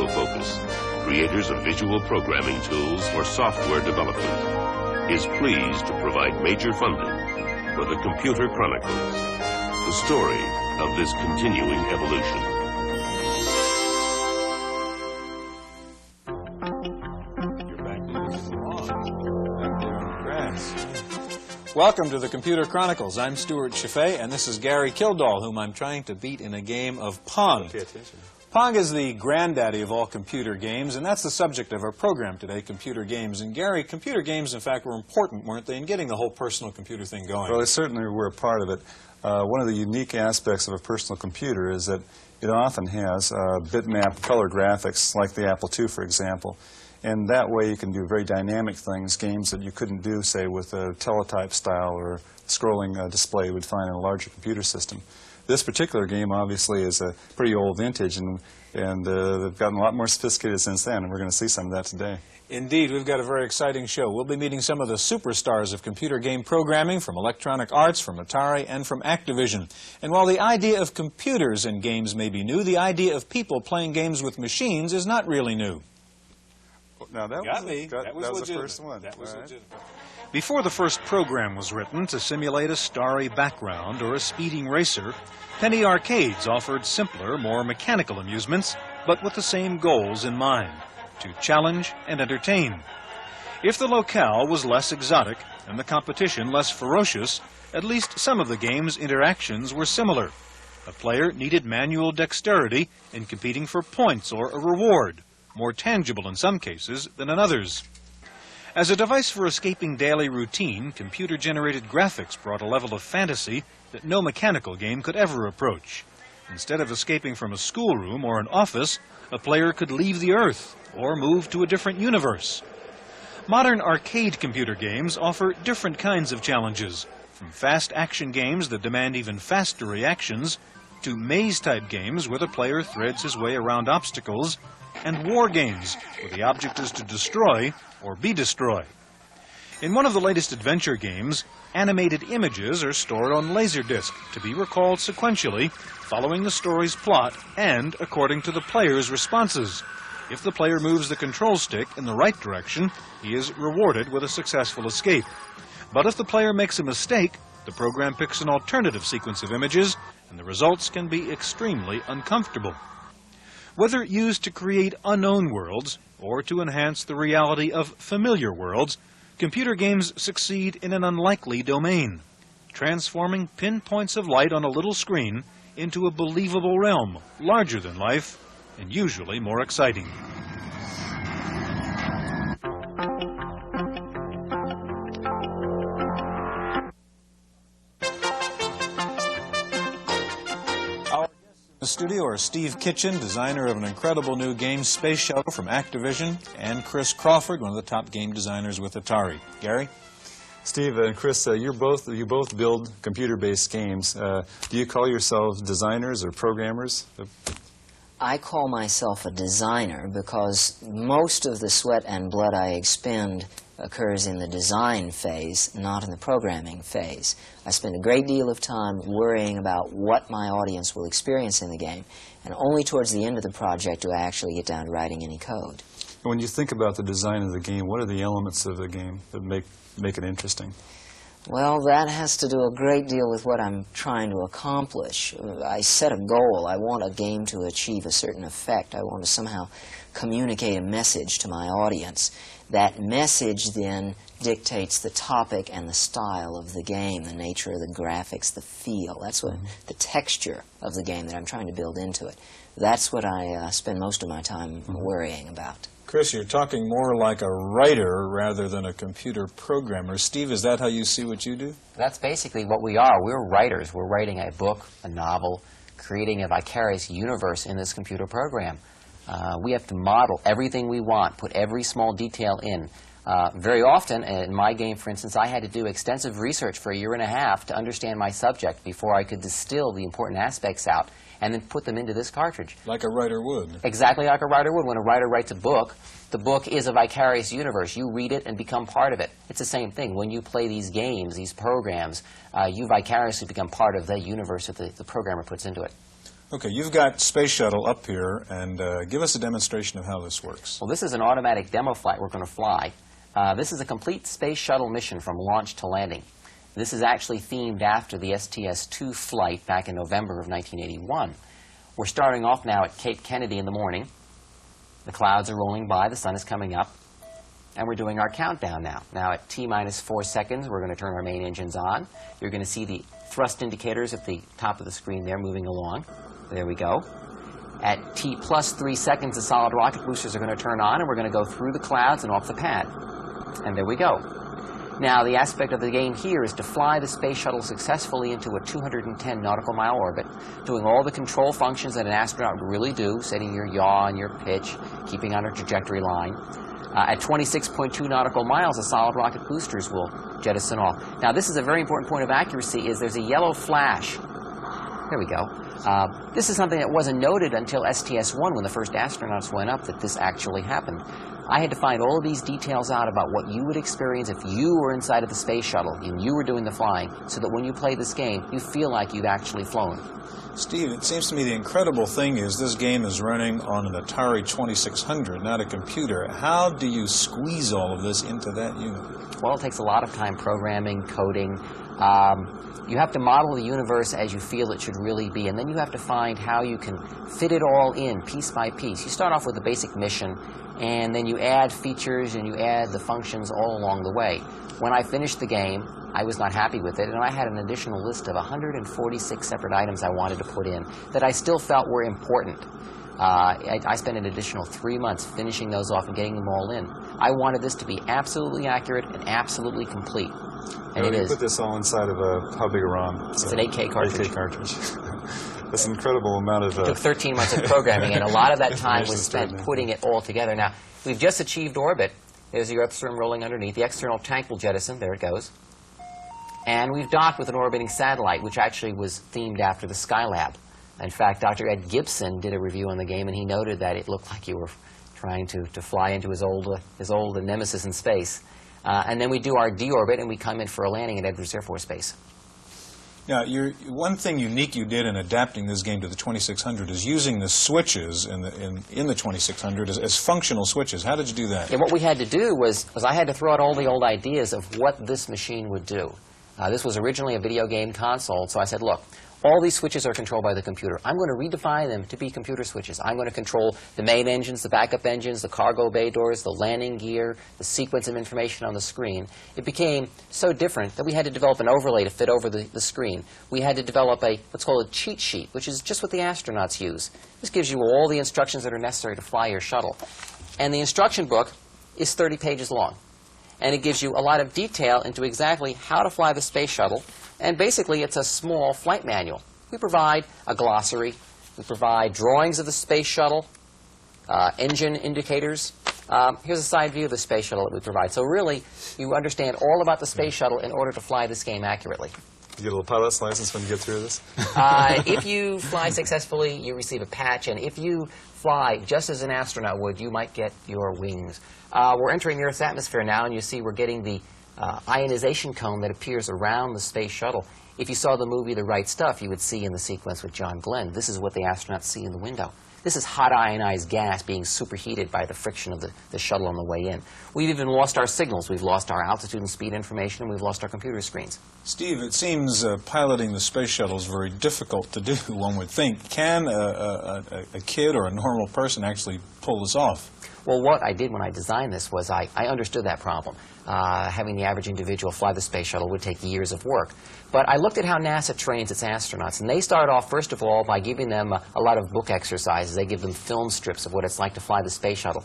Microfocus, creators of visual programming tools for software development, is pleased to provide major funding for the Computer Chronicles, the story of this continuing evolution. Welcome to the Computer Chronicles. I'm Stuart Chaffee, and this is Gary Kildall, whom I'm trying to beat in a game of Pong. Pay attention. Pong is the granddaddy of all computer games, and that's the subject of our program today, computer games. And Gary, computer games, in fact, were important, weren't they, in getting the whole personal computer thing going? Well, they certainly were a part of it. One of the unique aspects of a personal computer is that it often has bitmap color graphics, like the Apple II, for example. And that way you can do very dynamic things, games that you couldn't do, say, with a teletype style or scrolling display you would find in a larger computer system. This particular game, obviously, is a pretty old vintage, and they've gotten a lot more sophisticated since then, and we're going to see some of that today. Indeed, we've got a very exciting show. We'll be meeting some of the superstars of computer game programming from Electronic Arts, from Atari, and from Activision. And while the idea of computers in games may be new, the idea of people playing games with machines is not really new. Now, that was the first one. That was legitimate. Before the first program was written to simulate a starry background or a speeding racer, penny arcades offered simpler, more mechanical amusements, but with the same goals in mind: to challenge and entertain. If the locale was less exotic and the competition less ferocious, at least some of the game's interactions were similar. A player needed manual dexterity in competing for points or a reward, more tangible in some cases than in others. As a device for escaping daily routine, computer-generated graphics brought a level of fantasy that no mechanical game could ever approach. Instead of escaping from a schoolroom or an office, a player could leave the Earth or move to a different universe. Modern arcade computer games offer different kinds of challenges, from fast action games that demand even faster reactions, to maze-type games where the player threads his way around obstacles, and war games where the object is to destroy or be destroyed. In one of the latest adventure games, animated images are stored on Laserdisc to be recalled sequentially, following the story's plot and according to the player's responses. If the player moves the control stick in the right direction, he is rewarded with a successful escape. But if the player makes a mistake, the program picks an alternative sequence of images, and the results can be extremely uncomfortable. Whether used to create unknown worlds or to enhance the reality of familiar worlds, computer games succeed in an unlikely domain, transforming pinpoints of light on a little screen into a believable realm, larger than life, and usually more exciting. In the studio are Steve Kitchen, designer of an incredible new game, Space Shuttle, from Activision, and Chris Crawford, one of the top game designers with Atari. Gary? Steve and Chris, you both build computer-based games. Do you call yourselves designers or programmers? I call myself a designer because most of the sweat and blood I expend occurs in the design phase, not in the programming phase. I spend a great deal of time worrying about what my audience will experience in the game, and only towards the end of the project do I actually get down to writing any code. When you think about the design of the game, what are the elements of the game that make it interesting? Well, that has to do a great deal with what I'm trying to accomplish. I set a goal. I want a game to achieve a certain effect. I want to somehow communicate a message to my audience. That message then dictates the topic and the style of the game, the nature of the graphics, the feel. That's what the texture of the game that I'm trying to build into it. That's what I spend most of my time worrying about. Chris, you're talking more like a writer rather than a computer programmer. Steve, is that how you see what you do? That's basically what we are. We're writers. We're writing a book, a novel, creating a vicarious universe in this computer program. We have to model everything we want, put every small detail in. Very often, in my game, for instance, I had to do extensive research for a year and a half to understand my subject before I could distill the important aspects out and then put them into this cartridge. Like a writer would. Exactly like a writer would. When a writer writes a book, the book is a vicarious universe. You read it and become part of it. It's the same thing. When you play these games, these programs, you vicariously become part of the universe that the programmer puts into it. Okay, you've got Space Shuttle up here, and give us a demonstration of how this works. Well, this is an automatic demo flight we're going to fly. This is a complete Space Shuttle mission from launch to landing. This is actually themed after the STS-2 flight back in November of 1981. We're starting off now at Cape Kennedy in the morning. The clouds are rolling by, the sun is coming up, and we're doing our countdown now. Now at T-minus 4 seconds, we're going to turn our main engines on. You're going to see the thrust indicators at the top of the screen there moving along. There we go. At T plus 3 seconds, the solid rocket boosters are going to turn on, and we're going to go through the clouds and off the pad. And there we go. Now, the aspect of the game here is to fly the space shuttle successfully into a 210 nautical mile orbit, doing all the control functions that an astronaut would really do, setting your yaw and your pitch, keeping on a trajectory line. At 26.2 nautical miles, the solid rocket boosters will jettison off. Now, this is a very important point of accuracy, is there's a yellow flash. There we go. This is something that wasn't noted until STS-1 when the first astronauts went up, that this actually happened. I had to find all of these details out about what you would experience if you were inside of the space shuttle and you were doing the flying, so that when you play this game, you feel like you've actually flown. Steve, it seems to me the incredible thing is this game is running on an Atari 2600, not a computer. How do you squeeze all of this into that unit? Well, it takes a lot of time programming, coding. You have to model the universe as you feel it should really be, and then you have to find how you can fit it all in piece by piece. You start off with a basic mission, and then you add features and you add the functions all along the way. When I finished the game, I was not happy with it, and I had an additional list of 146 separate items I wanted to put in that I still felt were important. I spent an additional 3 months finishing those off and getting them all in. I wanted this to be absolutely accurate and absolutely complete. And it is. You put this all inside of how big a ROM? It's an 8K cartridge. 8K cartridge. That's an incredible amount of... It took 13 months of programming, and a lot of that time was spent putting it all together. Now, we've just achieved orbit. There's the Earth's rim rolling underneath. The external tank will jettison. There it goes. And we've docked with an orbiting satellite, which actually was themed after the Skylab. In fact, Dr. Ed Gibson did a review on the game, and he noted that it looked like you were trying to fly into his old nemesis in space. And then we do our deorbit, and we come in for a landing at Edwards Air Force Base. Now, one thing unique you did in adapting this game to the 2600 is using the switches in the 2600 as functional switches. How did you do that? Yeah, what we had to do was I had to throw out all the old ideas of what this machine would do. This was originally a video game console, so I said, look, all these switches are controlled by the computer. I'm going to redefine them to be computer switches. I'm going to control the main engines, the backup engines, the cargo bay doors, the landing gear, the sequence of information on the screen. It became so different that we had to develop an overlay to fit over the screen. We had to develop what's called a cheat sheet, which is just what the astronauts use. This gives you all the instructions that are necessary to fly your shuttle. And the instruction book is 30 pages long. And it gives you a lot of detail into exactly how to fly the space shuttle. And basically, it's a small flight manual. We provide a glossary. We provide drawings of the space shuttle, engine indicators. Here's a side view of the space shuttle that we provide. So really, you understand all about the space shuttle in order to fly this game accurately. You get a little pilot's license when you get through this? If you fly successfully, you receive a patch. And if you fly just as an astronaut would, you might get your wings. We're entering the Earth's atmosphere now, and you see we're getting the ionization cone that appears around the space shuttle. If you saw the movie The Right Stuff, you would see in the sequence with John Glenn, this is what the astronauts see in the window. This is hot ionized gas being superheated by the friction of the shuttle on the way in. We've even lost our signals. We've lost our altitude and speed information, and we've lost our computer screens. Steve, it seems piloting the space shuttle is very difficult to do, one would think. Can a kid or a normal person actually pull this off? Well, what I did when I designed this was I understood that problem. Having the average individual fly the space shuttle would take years of work. But I looked at how NASA trains its astronauts, and they start off, first of all, by giving them a lot of book exercises. They give them film strips of what it's like to fly the space shuttle.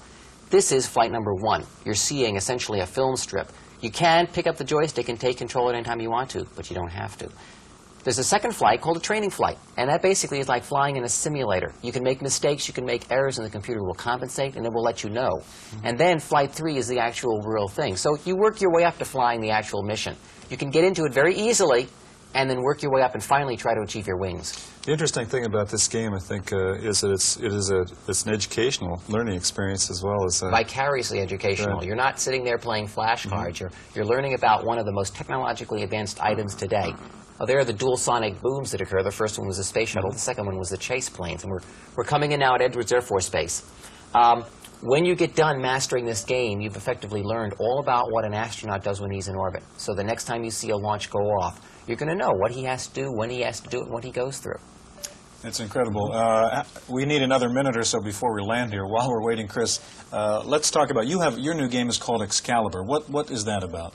This is flight number 1. You're seeing essentially a film strip. You can pick up the joystick and take control at any time you want to, but you don't have to. There's a second flight called a training flight, and that basically is like flying in a simulator. You can make mistakes, you can make errors, and the computer will compensate, and it will let you know. And then flight 3 is the actual real thing. So you work your way up to flying the actual mission. You can get into it very easily, and then work your way up and finally try to achieve your wings. The interesting thing about this game, I think, is that it's an educational learning experience as well as... vicariously educational. Right. You're not sitting there playing flashcards. You're learning about one of the most technologically advanced items today. There are the dual sonic booms that occur. The first one was the space shuttle. The second one was the chase planes. And we're coming in now at Edwards Air Force Base. When you get done mastering this game, you've effectively learned all about what an astronaut does when he's in orbit. So the next time you see a launch go off, you're going to know what he has to do, when he has to do it, and what he goes through. It's incredible. We need another minute or so before we land here. While we're waiting, Chris, let's talk about, your new game is called Excalibur. What is that about?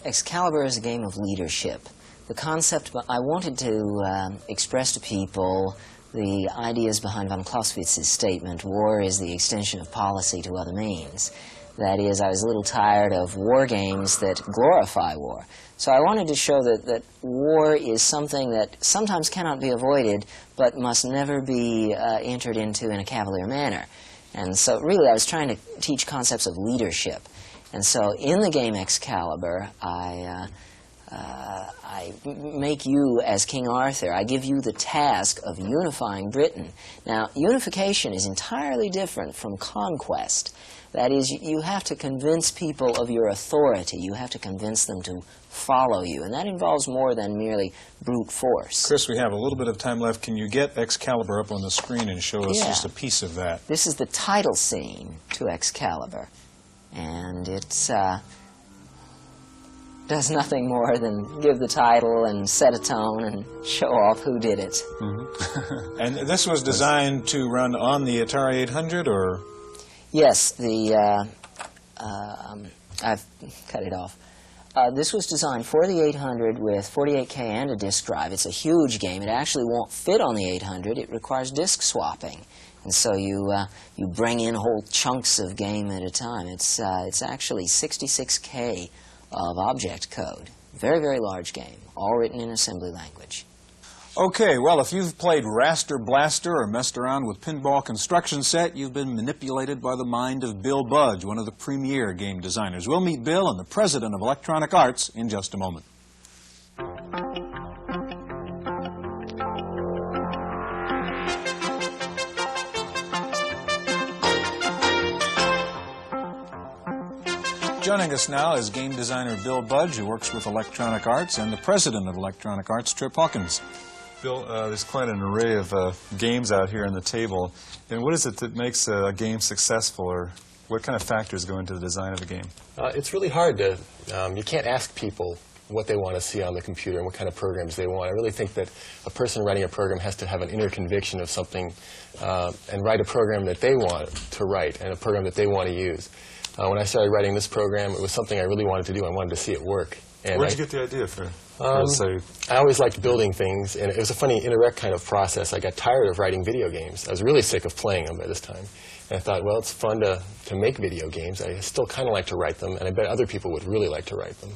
Excalibur is a game of leadership. The concept, I wanted to express to people the ideas behind von Clausewitz's statement, war is the extension of policy to other means. That is, I was a little tired of war games that glorify war. So I wanted to show that war is something that sometimes cannot be avoided, but must never be entered into in a cavalier manner. And so really I was trying to teach concepts of leadership. And so in the game Excalibur, I make you as King Arthur. I give you the task of unifying Britain. Now, unification is entirely different from conquest. That is, you have to convince people of your authority. You have to convince them to follow you, and that involves more than merely brute force. Chris, we have a little bit of time left. Can you get Excalibur up on the screen and show us just a piece of that? This is the title scene to Excalibur, and it's does nothing more than give the title and set a tone and show off who did it. Mm-hmm. And this was designed to run on the Atari 800, or? Yes, I've cut it off. This was designed for the 800 with 48K and a disk drive. It's a huge game. It actually won't fit on the 800. It requires disk swapping. And so you bring in whole chunks of game at a time. It's actually 66K of object code. Very, very large game, all written in assembly language. Okay, well, if you've played Raster Blaster or messed around with Pinball Construction Set, you've been manipulated by the mind of Bill Budge, one of the premier game designers. We'll meet Bill and the president of Electronic Arts in just a moment. Joining us now is game designer Bill Budge, who works with Electronic Arts, and the president of Electronic Arts, Trip Hawkins. Bill, there's quite an array of games out here on the table. And what is it that makes a game successful, or what kind of factors go into the design of a game? It's really hard to, you can't ask people what they want to see on the computer and what kind of programs they want. I really think that a person writing a program has to have an inner conviction of something and write a program that they want to write and a program that they want to use. When I started writing this program, it was something I really wanted to do. I wanted to see it work. And where'd you get the idea for I always liked building things, and it was a funny indirect kind of process. I got tired of writing video games. I was really sick of playing them by this time. And I thought, well, it's fun to make video games. I still kind of like to write them, and I bet other people would really like to write them.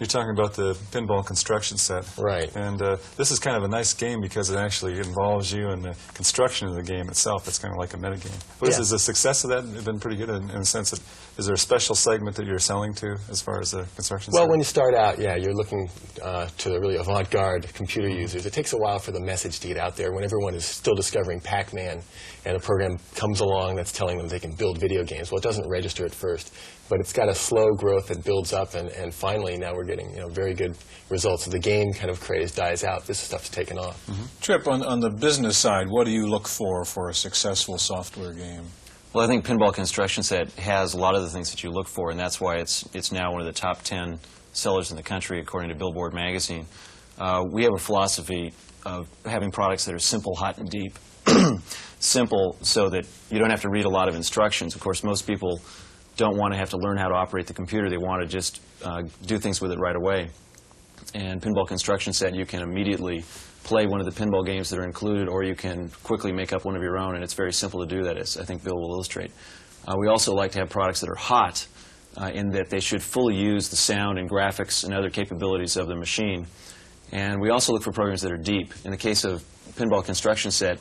You're talking about the Pinball Construction Set. Right. And this is kind of a nice game because it actually involves you in the construction of the game itself. It's kind of like a metagame. Is the success of that been pretty good in the sense that, is there a special segment that you're selling to as far as the construction Well, set? when you start out, yeah, you're looking to the really avant-garde computer users. It takes a while for the message to get out there when everyone is still discovering Pac-Man and a program comes along that's telling them they can build video games. Well, it doesn't register at first, but it's got a slow growth that builds up, and finally now we're getting very good results. So the game kind of craze dies out. This stuff's taken off. Mm-hmm. Trip, on the business side, what do you look for a successful software game? Well, I think Pinball Construction Set has a lot of the things that you look for, and that's why it's now one of the top 10 sellers in the country, according to Billboard magazine. We have a philosophy of having products that are simple, hot, and deep. Simple so that you don't have to read a lot of instructions. Of course, most people don't want to have to learn how to operate the computer. They want to just do things with it right away. And Pinball Construction Set, you can immediately play one of the pinball games that are included, or you can quickly make up one of your own, and it's very simple to do that, as I think Bill will illustrate. We also like to have products that are hot in that they should fully use the sound and graphics and other capabilities of the machine. And we also look for programs that are deep. In the case of Pinball Construction Set,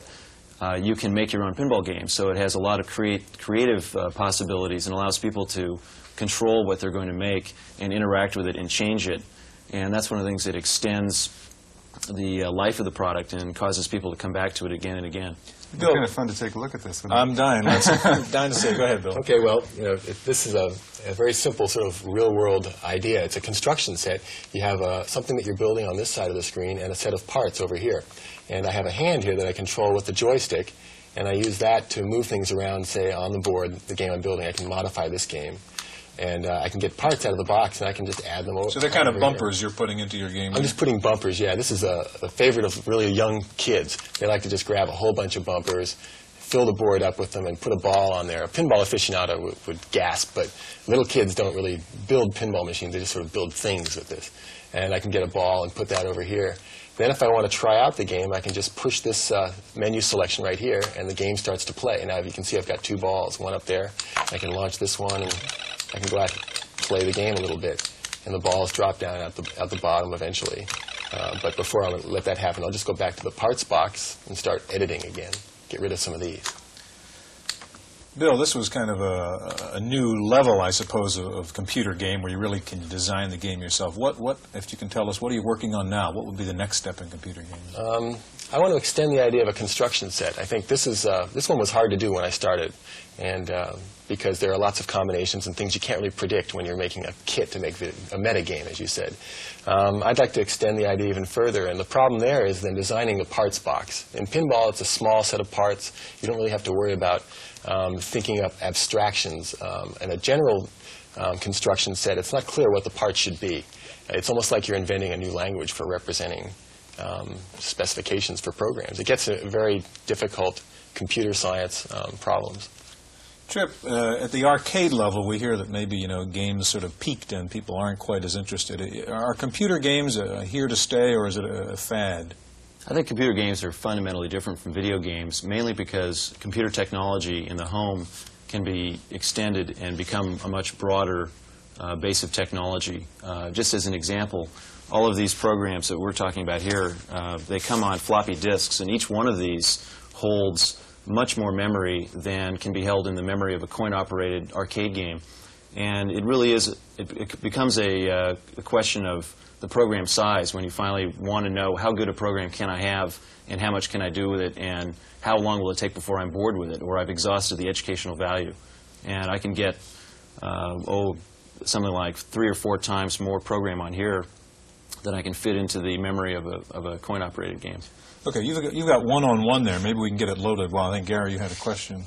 you can make your own pinball games, so it has a lot of creative possibilities and allows people to control what they're going to make and interact with it and change it. And that's one of the things that extends life of the product and causes people to come back to it again and again. It's kind of fun to take a look at this. I'm dying. Dying to see. Go ahead, Bill. Okay, well, you know, this is a very simple sort of real-world idea. It's a construction set. You have something that you're building on this side of the screen and a set of parts over here. And I have a hand here that I control with the joystick, and I use that to move things around, say, on the board, the game I'm building. I can modify this game. And I can get parts out of the box, and I can just add them over. So they're kind of bumpers you're putting into your game? I'm just putting bumpers, yeah. This is a favorite of really young kids. They like to just grab a whole bunch of bumpers, fill the board up with them, and put a ball on there. A pinball aficionado would gasp, but little kids don't really build pinball machines. They just sort of build things with this. And I can get a ball and put that over here. Then if I want to try out the game, I can just push this menu selection right here, and the game starts to play. Now, you can see I've got two balls, one up there. I can launch this one, and I can go out and play the game a little bit. And the balls drop down at the bottom eventually. But before I let that happen, I'll just go back to the parts box and start editing again. Get rid of some of these. Bill, this was kind of a new level, I suppose, of computer game where you really can design the game yourself. What, if you can tell us, what are you working on now? What would be the next step in computer games? I want to extend the idea of a construction set. I think this one was hard to do when I started, and because there are lots of combinations and things you can't really predict when you're making a kit to make a meta game, as you said. I'd like to extend the idea even further, and the problem there is then designing the parts box. In pinball, it's a small set of parts. You don't really have to worry about thinking up abstractions. And a general construction set, it's not clear what the parts should be. It's almost like you're inventing a new language for representing specifications for programs. It gets very difficult computer science problems. Trip, at the arcade level, we hear that maybe, games sort of peaked and people aren't quite as interested. Are computer games here to stay, or is it a fad? I think computer games are fundamentally different from video games, mainly because computer technology in the home can be extended and become a much broader base of technology. Just as an example, all of these programs that we're talking about here, they come on floppy disks, and each one of these holds much more memory than can be held in the memory of a coin-operated arcade game. And it really is, it becomes a question of the program size when you finally want to know how good a program can I have and how much can I do with it and how long will it take before I'm bored with it or I've exhausted the educational value. And I can get, something like 3 or 4 times more program on here than I can fit into the memory of a coin-operated game. Okay, you've got one-on-one there. Maybe we can get it loaded. Well, I think, Gary, you had a question.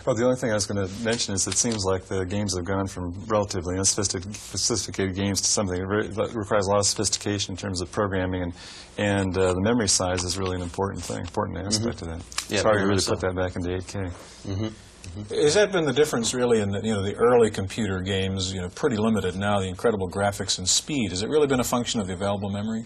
Well, the only thing I was going to mention is it seems like the games have gone from relatively unsophisticated games to something that requires a lot of sophistication in terms of programming, and the memory size is really an important thing, important aspect of that. Yeah, it's hard to really put that back into 8K. Has that been the difference, really, in the early computer games? Pretty limited now. The incredible graphics and speed. Has it really been a function of the available memory?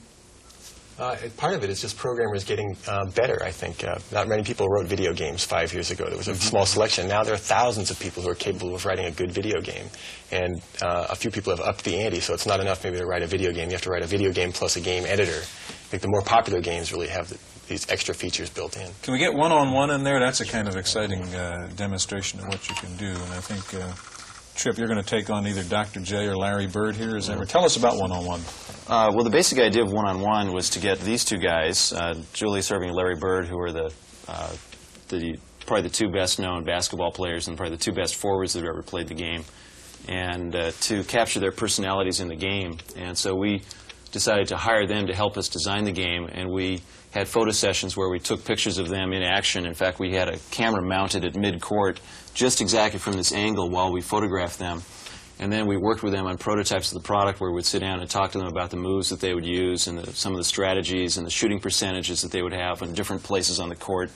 Part of it is just programmers getting better, I think. Not many people wrote video games 5 years ago. There was a small selection. Now there are thousands of people who are capable of writing a good video game. And a few people have upped the ante, so it's not enough maybe to write a video game. You have to write a video game plus a game editor. I think the more popular games really have these extra features built in. Can we get one-on-one in there? That's a kind of exciting demonstration of what you can do. And I think, Trip, you're going to take on either Dr. J or Larry Bird here. Tell us about one-on-one. Well, the basic idea of one-on-one was to get these two guys, Julie serving Larry Bird, who are probably the 2 best-known basketball players and probably the 2 best forwards that have ever played the game, and to capture their personalities in the game. And so we decided to hire them to help us design the game, and we had photo sessions where we took pictures of them in action. In fact, we had a camera mounted at mid-court just exactly from this angle while we photographed them. And then we worked with them on prototypes of the product where we'd sit down and talk to them about the moves that they would use and some of the strategies and the shooting percentages that they would have in different places on the court.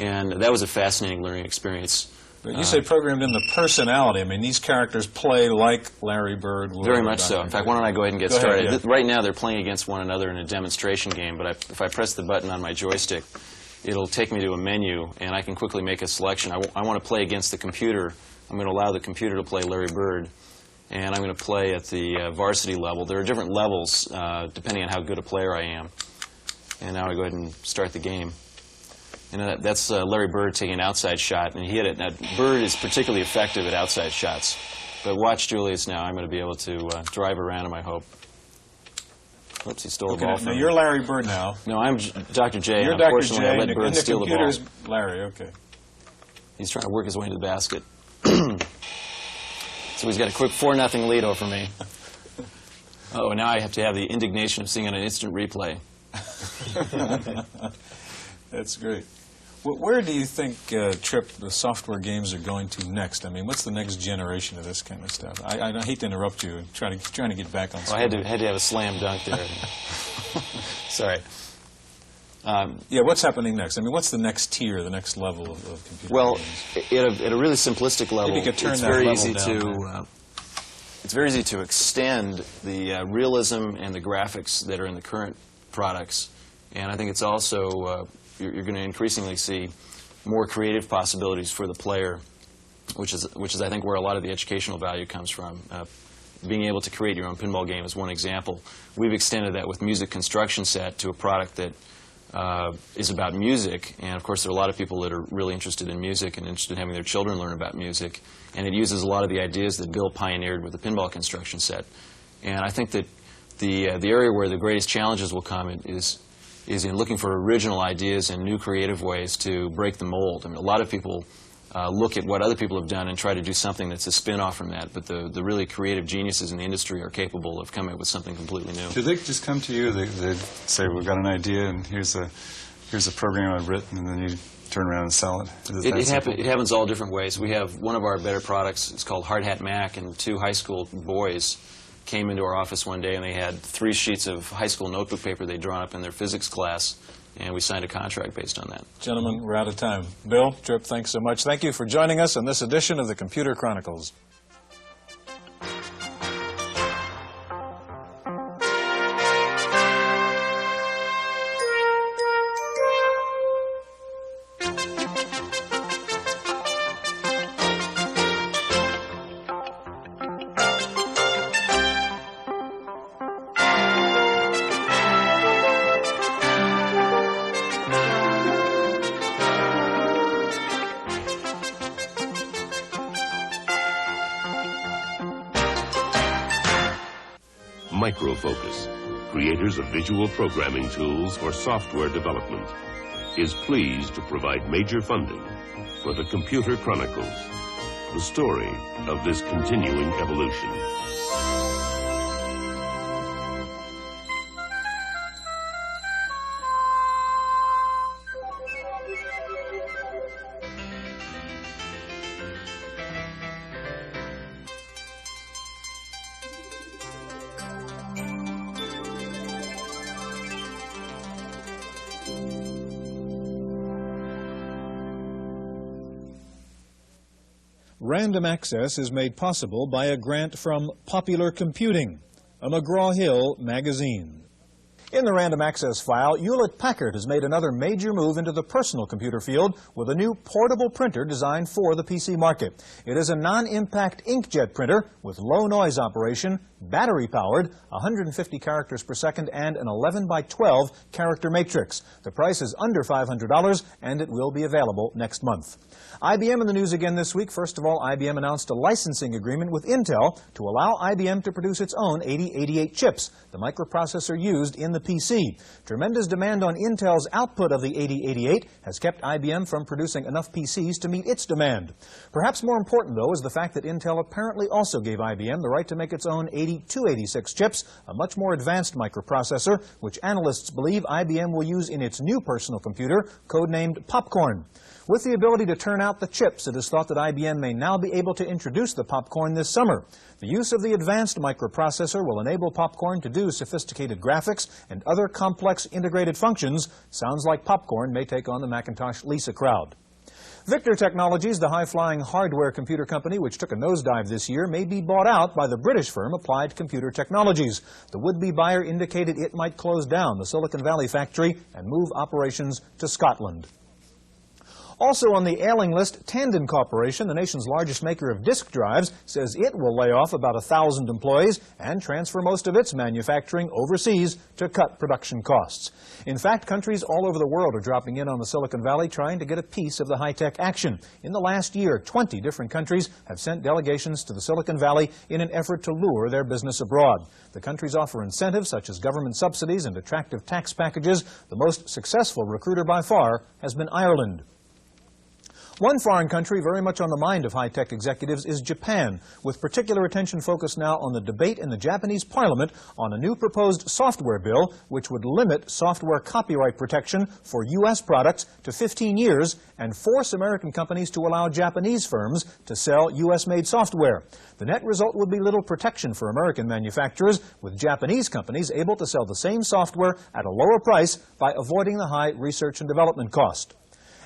And that was a fascinating learning experience. But you say programmed in the personality. I mean, these characters play like Larry Bird would. Very much so. In fact, why don't I go ahead and get started? Yeah. Right now they're playing against one another in a demonstration game, but if I press the button on my joystick, it'll take me to a menu, and I can quickly make a selection. I want to play against the computer. I'm going to allow the computer to play Larry Bird, and I'm going to play at the varsity level. There are different levels depending on how good a player I am. And now I go ahead and start the game. And that's Larry Bird taking an outside shot, and he hit it. Now, Bird is particularly effective at outside shots. But watch Julius now. I'm going to be able to drive around him, I hope. Oops, he stole the Okay, ball now from me. you're Larry Bird now. No, I'm Dr. J. You're and Dr. unfortunately, J, I let and Bird the steal the ball. computer's Larry, okay. He's trying to work his way into the basket. So he's got a quick 4-0 lead over me. Oh, now I have to have the indignation of seeing an instant replay. That's great. Where do you think, Trip, the software games are going to next? I mean, what's the next generation of this kind of stuff? I hate to interrupt you. Trying to get back on. Well, I had to have a slam dunk there. Sorry. Yeah, what's happening next? I mean, what's the next tier, the next level of computer Well, games? at a really simplistic level, Maybe you could turn it's that very level easy down, it's very easy to extend the realism and the graphics that are in the current products, and I think it's also you're going to increasingly see more creative possibilities for the player, which is I think where a lot of the educational value comes from. Being able to create your own pinball game is one example. We've extended that with Music Construction Set to a product that is about music, and of course there are a lot of people that are really interested in music and interested in having their children learn about music, and it uses a lot of the ideas that Bill pioneered with the pinball construction set. And I think that the area where the greatest challenges will come is in looking for original ideas and new creative ways to break the mold. I mean, a lot of people look at what other people have done and try to do something that's a spin-off from that, but the really creative geniuses in the industry are capable of coming up with something completely new. Do they just come to you, they say, we've got an idea and here's a program I've written, and then you turn around and sell it? It happens all different ways. We have one of our better products, it's called Hard Hat Mac, and 2 high school boys came into our office one day and they had 3 sheets of high school notebook paper they'd drawn up in their physics class, and we signed a contract based on that. Gentlemen, we're out of time. Bill, Trip, thanks so much. Thank you for joining us on this edition of the Computer Chronicles. Microfocus, creators of visual programming tools for software development, is pleased to provide major funding for the Computer Chronicles, the story of this continuing evolution. Random Access is made possible by a grant from Popular Computing, a McGraw-Hill magazine. In the Random Access file, Hewlett-Packard has made another major move into the personal computer field with a new portable printer designed for the PC market. It is a non-impact inkjet printer with low noise operation, battery-powered, 150 characters per second, and an 11 by 12 character matrix. The price is under $500, and it will be available next month. IBM in the news again this week. First of all, IBM announced a licensing agreement with Intel to allow IBM to produce its own 8088 chips, the microprocessor used in the PC. Tremendous demand on Intel's output of the 8088 has kept IBM from producing enough PCs to meet its demand. Perhaps more important, though, is the fact that Intel apparently also gave IBM the right to make its own 8286 chips, a much more advanced microprocessor, which analysts believe IBM will use in its new personal computer, codenamed Popcorn. With the ability to turn out the chips, it is thought that IBM may now be able to introduce the Popcorn this summer. The use of the advanced microprocessor will enable Popcorn to do sophisticated graphics and other complex integrated functions. Sounds like Popcorn may take on the Macintosh Lisa crowd. Victor Technologies, the high-flying hardware computer company which took a nosedive this year, may be bought out by the British firm Applied Computer Technologies. The would-be buyer indicated it might close down the Silicon Valley factory and move operations to Scotland. Also on the ailing list, Tandon Corporation, the nation's largest maker of disk drives, says it will lay off about 1,000 employees and transfer most of its manufacturing overseas to cut production costs. In fact, countries all over the world are dropping in on the Silicon Valley trying to get a piece of the high-tech action. In the last year, 20 different countries have sent delegations to the Silicon Valley in an effort to lure their business abroad. The countries offer incentives such as government subsidies and attractive tax packages. The most successful recruiter by far has been Ireland. One foreign country very much on the mind of high-tech executives is Japan, with particular attention focused now on the debate in the Japanese parliament on a new proposed software bill which would limit software copyright protection for U.S. products to 15 years and force American companies to allow Japanese firms to sell U.S.-made software. The net result would be little protection for American manufacturers, with Japanese companies able to sell the same software at a lower price by avoiding the high research and development cost.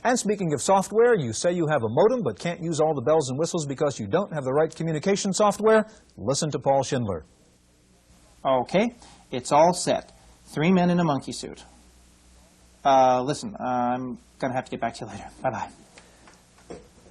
And speaking of software, you say you have a modem but can't use all the bells and whistles because you don't have the right communication software? Listen to Paul Schindler. Okay, it's all set. 3 men in a monkey suit. Listen, I'm going to have to get back to you later. Bye-bye.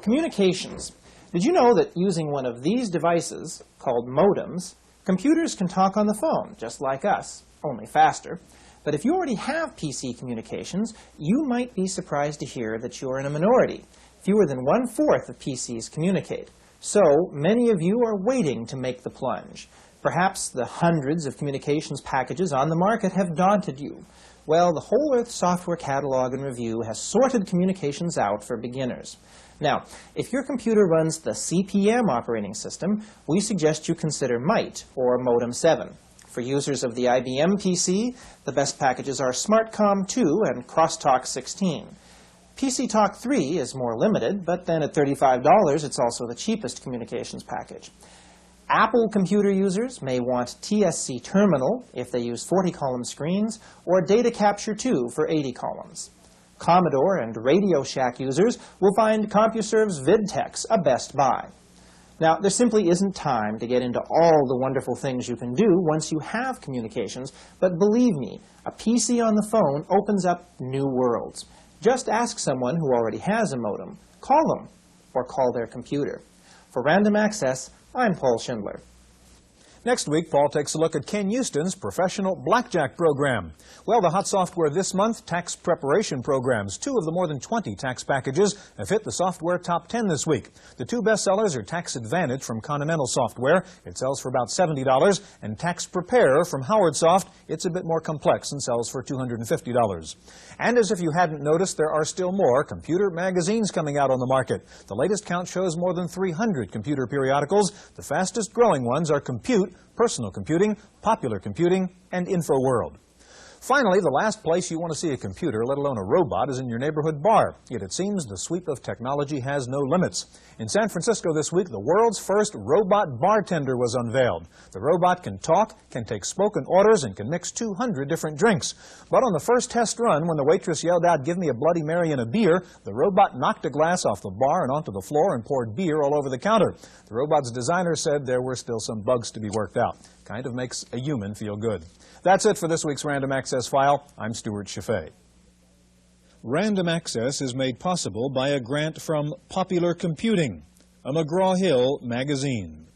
Communications. Did you know that using one of these devices, called modems, computers can talk on the phone, just like us, only faster? But if you already have PC communications, you might be surprised to hear that you're in a minority. Fewer than 1/4 of PCs communicate. So many of you are waiting to make the plunge. Perhaps the hundreds of communications packages on the market have daunted you. Well, the Whole Earth Software Catalog and Review has sorted communications out for beginners. Now, if your computer runs the CP/M operating system, we suggest you consider MITE, or Modem 7. For users of the IBM PC, the best packages are SmartCom 2 and Crosstalk 16. PC Talk 3 is more limited, but then at $35, it's also the cheapest communications package. Apple computer users may want TSC Terminal if they use 40-column screens, or Data Capture 2 for 80 columns. Commodore and Radio Shack users will find CompuServe's VidTex a best buy. Now, there simply isn't time to get into all the wonderful things you can do once you have communications, but believe me, a PC on the phone opens up new worlds. Just ask someone who already has a modem. Call them, or call their computer. For Random Access, I'm Paul Schindler. Next week, Paul takes a look at Ken Houston's professional blackjack program. Well, the hot software this month, tax preparation programs. 2 of the more than 20 tax packages have hit the software top 10 this week. The 2 bestsellers are Tax Advantage from Continental Software. It sells for about $70. And Tax Prepare from Howard Soft. It's a bit more complex and sells for $250. And as if you hadn't noticed, there are still more computer magazines coming out on the market. The latest count shows more than 300 computer periodicals. The fastest growing ones are Compute, Personal Computing, Popular Computing, and InfoWorld. Finally, the last place you want to see a computer, let alone a robot, is in your neighborhood bar. Yet it seems the sweep of technology has no limits. In San Francisco this week, the world's first robot bartender was unveiled. The robot can talk, can take spoken orders, and can mix 200 different drinks. But on the first test run, when the waitress yelled out, "Give me a Bloody Mary and a beer," the robot knocked a glass off the bar and onto the floor and poured beer all over the counter. The robot's designer said there were still some bugs to be worked out. Kind of makes a human feel good. That's it for this week's Random Access File. I'm Stuart Chaffee. Random Access is made possible by a grant from Popular Computing, a McGraw-Hill magazine.